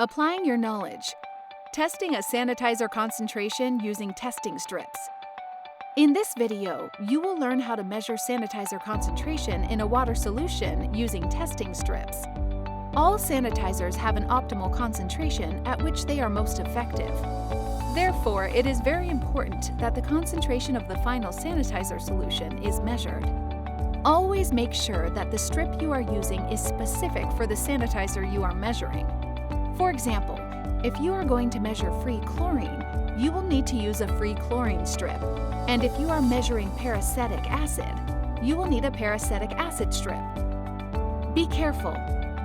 Applying your knowledge. Testing a sanitizer concentration using testing strips. In this video, you will learn how to measure sanitizer concentration in a water solution using testing strips. All sanitizers have an optimal concentration at which they are most effective. Therefore, it is very important that the concentration of the final sanitizer solution is measured. Always make sure that the strip you are using is specific for the sanitizer you are measuring. For example, if you are going to measure free chlorine, you will need to use a free chlorine strip. And if you are measuring peracetic acid, you will need a peracetic acid strip. Be careful.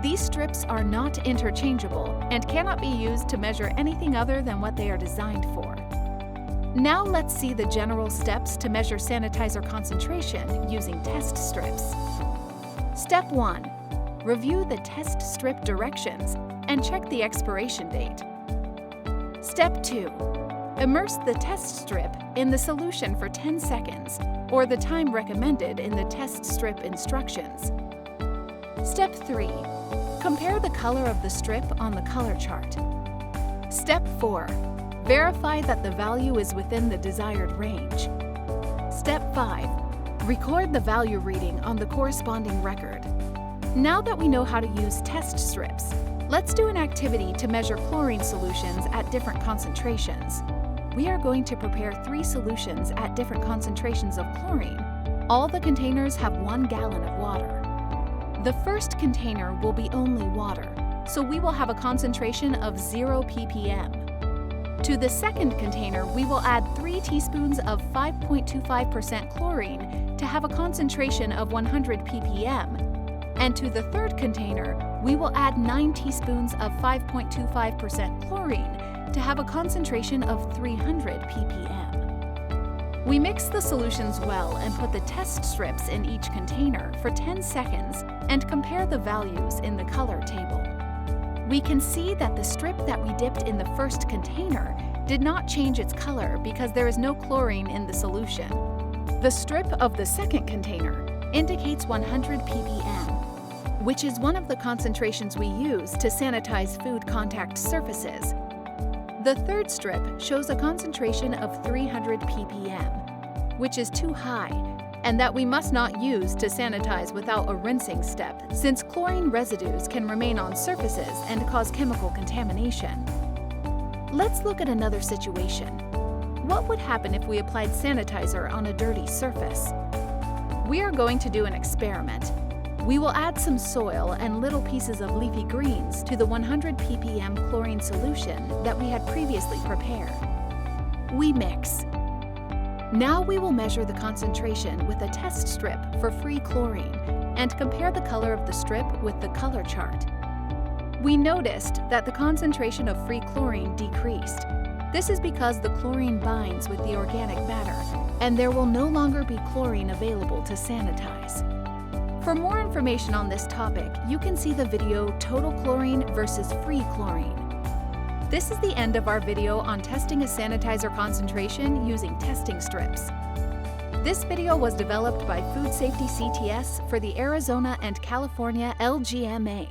These strips are not interchangeable and cannot be used to measure anything other than what they are designed for. Now let's see the general steps to measure sanitizer concentration using test strips. Step 1. Review the test strip directions and check the expiration date. Step 2. Immerse the test strip in the solution for 10 seconds, or the time recommended in the test strip instructions. Step 3. Compare the color of the strip on the color chart. Step 4. Verify that the value is within the desired range. Step 5. Record the value reading on the corresponding record. Now that we know how to use test strips, let's do an activity to measure chlorine solutions at different concentrations. We are going to prepare 3 solutions at different concentrations of chlorine. All the containers have 1 gallon of water. The first container will be only water, so we will have a concentration of 0 ppm. To the second container, we will add 3 teaspoons of 5.25% chlorine to have a concentration of 100 ppm. And to the third container, we will add 9 teaspoons of 5.25% chlorine to have a concentration of 300 ppm. We mix the solutions well and put the test strips in each container for 10 seconds and compare the values in the color table. We can see that the strip that we dipped in the first container did not change its color because there is no chlorine in the solution. The strip of the second container indicates 100 ppm, which is one of the concentrations we use to sanitize food contact surfaces. The third strip shows a concentration of 300 ppm, which is too high, and that we must not use to sanitize without a rinsing step, since chlorine residues can remain on surfaces and cause chemical contamination. Let's look at another situation. What would happen if we applied sanitizer on a dirty surface? We are going to do an experiment. We will add some soil and little pieces of leafy greens to the 100 ppm chlorine solution that we had previously prepared. We mix. Now we will measure the concentration with a test strip for free chlorine and compare the color of the strip with the color chart. We noticed that the concentration of free chlorine decreased. This is because the chlorine binds with the organic matter, and there will no longer be chlorine available to sanitize. For more information on this topic, you can see the video Total Chlorine versus Free Chlorine. This is the end of our video on testing a sanitizer concentration using testing strips. This video was developed by Food Safety CTS for the Arizona and California LGMA.